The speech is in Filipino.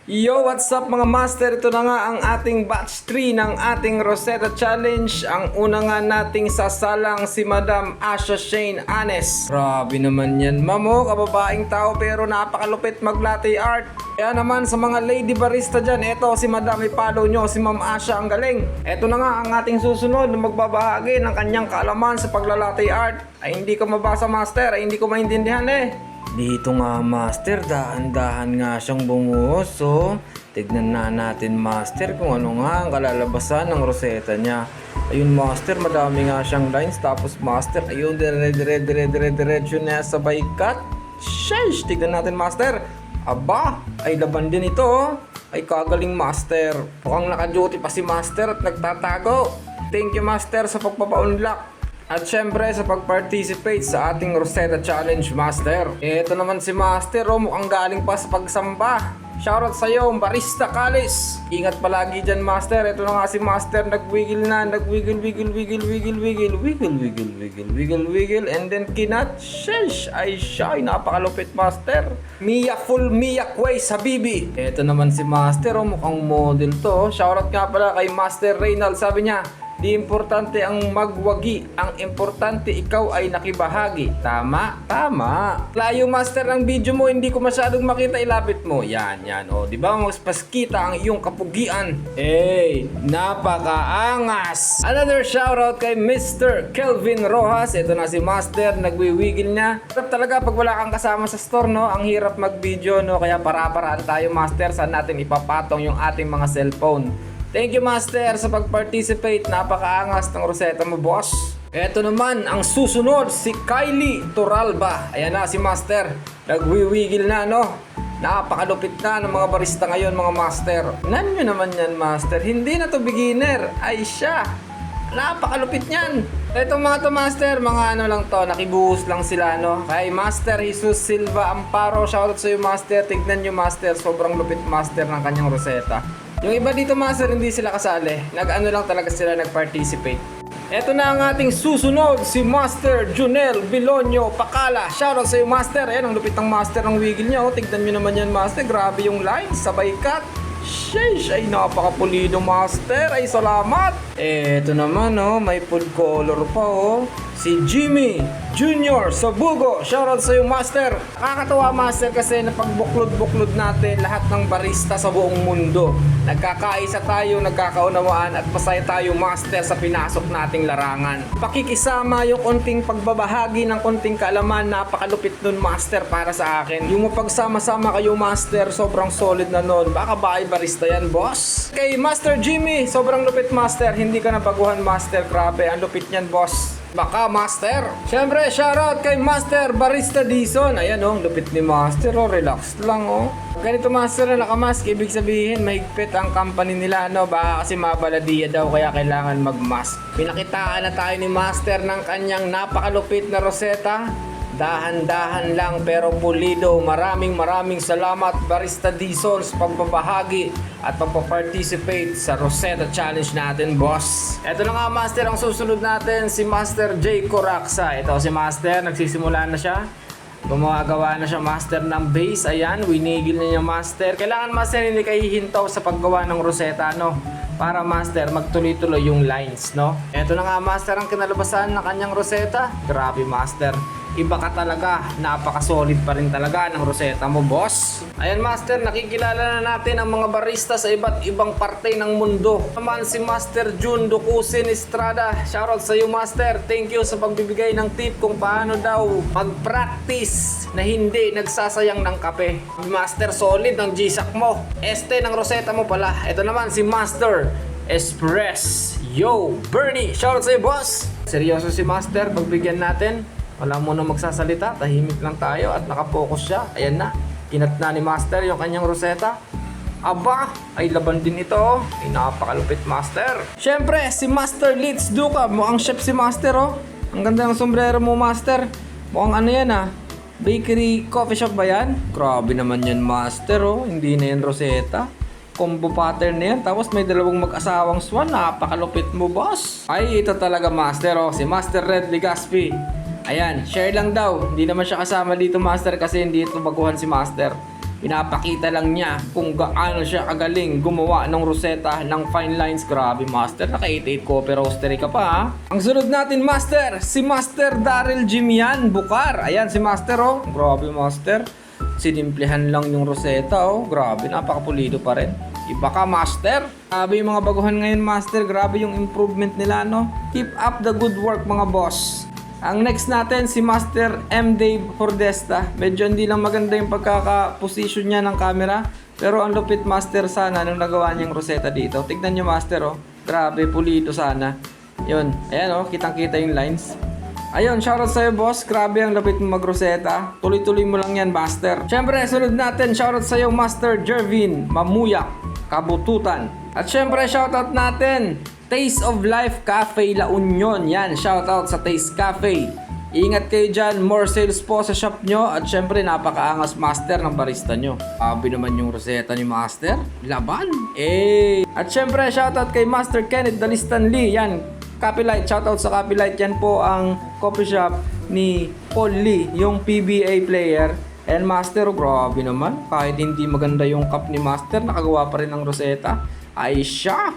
Yo, what's up mga master? Ito na nga ang ating batch 3 ng ating Rosetta Challenge. Ang una nga nating sasalang si Madam Asha Shane Anes. Grabe naman yan, mamo, kababaeng tao pero napakalupit mag-latte art. Kaya naman sa mga lady barista dyan, eto si Madam, i-follow nyo si Ma'am Asha, ang galing. Eto na nga ang ating susunod na magbabahagi ng kanyang kaalaman sa pagla-latte art. Ay hindi ko mabasa master, ay hindi ko maintindihan Dito nga master, dahan-dahan nga siyang bumuhos, oh. Tignan na natin master kung ano nga ang kalalabasan ng Rosetta niya. Ayun master, madami nga siyang lines. Tapos master, ayun, dire-diretso na sabay cut. Sheesh, tignan natin master. Aba, ay laban din ito, oh. Ay kagaling master. Mukhang naka-duty pa si master at nagtatago. Thank you master sa pagpapa-unlock. At syempre sa pag-participate sa ating Rosetta Challenge Master. Ito naman si Master, mukhang galing pa sa pagsamba. Shoutout sa iyo, Barista Kalis. Ingat palagi dyan Master. Ito na nga si Master, nagwiggle na, wiggle, and then kinat. Sheesh, ay siya, ay napakalupit Master. Mia full Mia Quays Habibi. Ito naman si Master, mukhang model to. Shoutout nga pala kay Master Reynald, sabi niya, di importante ang magwagi, ang importante ikaw ay nakibahagi. Tama? Tama. Layo master ng video mo, hindi ko masyadong makita, ilapit mo. Yan. O, di ba mas paskita ang iyong kapugian? Hey, napakaangas. Another shoutout kay Mr. Kelvin Rojas. Ito na si master, nagwiwigil niya. Hirap talaga pag wala kang kasama sa store, no? Ang hirap mag-video, no? Kaya para-paraan tayo master, saan natin ipapatong yung ating mga cellphone. Thank you master sa pag-participate. Napakaangas ng Rosetta mo boss. Eto naman ang susunod, si Kylie Toralba. Ayan na si master, nagwiwigil na no. Napakalupit na ng mga barista ngayon mga master. Tingnan nyo naman yan master, hindi na to beginner. Ay siya, napakalupit niyan. Etong mga to master, mga ano lang to, nakibuhos lang sila no. Kay Master Jesus Silva Amparo, shoutout sa iyo master. Tignan nyo master, sobrang lupit master ng kanyang Rosetta. Yung iba dito master, hindi sila kasali. Nag-ano lang talaga sila, nag-participate. Eto na ang ating susunod, si Master Junel Bilonyo Pakala. Shoutout sa iyo master. Ayan, ang lupit ng master ng wiggle niya. Oh, tignan nyo naman yan master. Grabe yung line, sabay cut. Sheesh, ay napakapulido master. Ay salamat. Eto naman oh, may food color pa oh. Si Jimmy Junior Sabugo. Shoutout sa iyo master. Nakakatawa master kasi napagbuklod-buklod natin lahat ng barista sa buong mundo. Nagkakaisa tayo, nagkakaunawaan at masaya tayo master sa pinasok nating larangan. Pakikisama yung konting pagbabahagi ng konting kaalaman, napakalupit nun master para sa akin. Yung mapagsama-sama kayo master, sobrang solid na nun. Baka ba ay barista yan boss? Kay Master Jimmy, sobrang lupit master. Hindi ka nabaguhan master, grabe, ang lupit niyan boss. Baka master. Siyempre shoutout kay Master Barista Dison. Ayan oh, lupit ni master oh, relax lang oh. Ganito master na nakamask, ibig sabihin mahigpit ang company nila no. Baka kasi mabaladiya daw kaya kailangan magmask. Pinakitaan na tayo ni master ng kanyang napakalupit na Rosetta. Dahan-dahan lang pero pulido. Maraming salamat Barista Dison sa pagbabahagi at pagpa-participate sa Rosetta Challenge natin boss. Ito na nga master, ang susunod natin si Master J. Coraxa. Ito si master, nagsisimula na siya. Gumagawa na siya master ng base. Ayan, winigil na niya master. Kailangan master hindi kayo hihintaw sa paggawa ng Rosetta no, para master magtuloy-tuloy yung lines no. Ito na nga master ang kinalabasan ng kanyang Rosetta. Grabe master, iba ka talaga, napaka-solid pa rin talaga ng Rosetta mo boss. Ayan master, nakikilala na natin ang mga barista sa iba't ibang parte ng mundo. Naman si Master Jun Ducusin Estrada. Shoutout sa iyo master, thank you sa pagbibigay ng tip kung paano daw mag-practice na hindi nagsasayang ng kape. Master, solid ng G-Shock mo. Este ng Rosetta mo pala. Ito naman si Master Express. Yo Bernie, shoutout sa iyo boss. Seryoso si master, pagbigyan natin. Wala mo na magsasalita, tahimik lang tayo at nakapokus siya. Ayan na, kinat na ni master yung kanyang Rosetta. Aba, ay laban din ito. Ay napakalupit master. Siyempre, si Master Litz Duca. Mukhang chef si master oh. Ang ganda ng sombrero mo master. Mukhang ano yan ah, bakery coffee shop ba yan? Grabe naman yan master oh. Hindi na yan Rosetta, combo pattern na yan. Tapos may dalawang mag-asawang swan. Napakalupit mo boss. Ay ito talaga master oh, si Master Red Legaspi. Ayan, share lang daw. Hindi naman siya kasama dito master kasi hindi ito baguhan si master. Pinapakita lang niya kung gaano siya kagaling gumawa ng roseta ng fine lines. Grabe, Master. Naka 88 Copper Roastery ka pa, ha? Ang sunod natin, Master, si Master Daryl Jimian Bukar. Ayan si Master, oh. Grabe, Master. Sinimplihan lang yung roseta, oh. Grabe, napakapulido pa rin. Iba ka, Master. Grabe yung mga baguhan ngayon, Master. Grabe yung improvement nila, no? Keep up the good work, mga boss. Ang next natin, si Master M. Dave Hordesta. Medyo hindi lang maganda yung pagkaka-position niya ng camera. Pero ang lupit, Master, sana nung nagawa niyang roseta dito. Tignan niyo, Master, oh. Grabe, pulido sana. Yun. Ayan, oh. Kitang-kita yung lines. Ayun, shoutout sa'yo, boss. Grabe ang lapit mo mag-roseta. Tuloy-tuloy mo lang yan, Master. Siyempre, sunod natin, shoutout sa'yo, Master Jervin Mamuyak, Kabututan. At siyempre, shoutout natin, Taste of Life Cafe La Union. Yan, shoutout sa Taste Cafe. Ingat kayo dyan, more sales po sa shop nyo. At syempre, napakaangas, Master, ng barista nyo. Sabi naman yung roseta ni Master. Laban! Eh! At syempre, shoutout kay Master Kenneth Dalistan Lee. Yan, Copylight. Shoutout sa Copylight. Yan po ang coffee shop ni Paul Lee, yung PBA player. And Master, grabe naman. Kahit hindi maganda yung cup ni Master, nakagawa pa rin ng roseta. Ay siya!